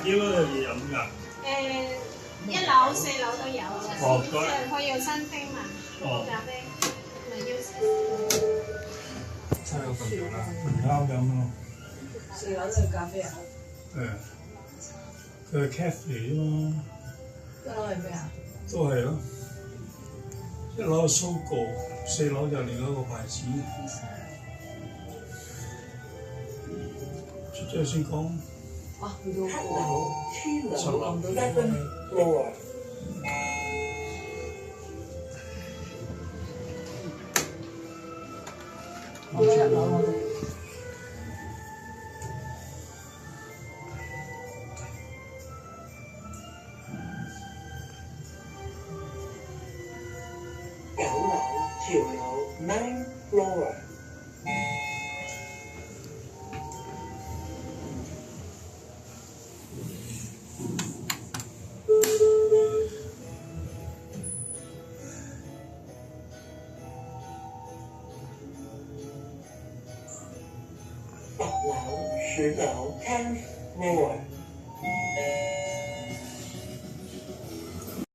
幾多嘢飲㗎？1樓、4樓都有嘅，哦即係佢有餐廳嘛，哦咖啡，咪要差咗咁多啦。唔啱飲咯。 4樓都係咖啡啊？佢係 cafe 啫嘛， 1樓係咩啊？都係咯。1樓係 Sogo， 4樓就另一個牌子。出咗先講。啊，去到7樓7樓望到啲 7 floor。我1樓我哋。 9樓朝樓 9 floor。10樓10 floor。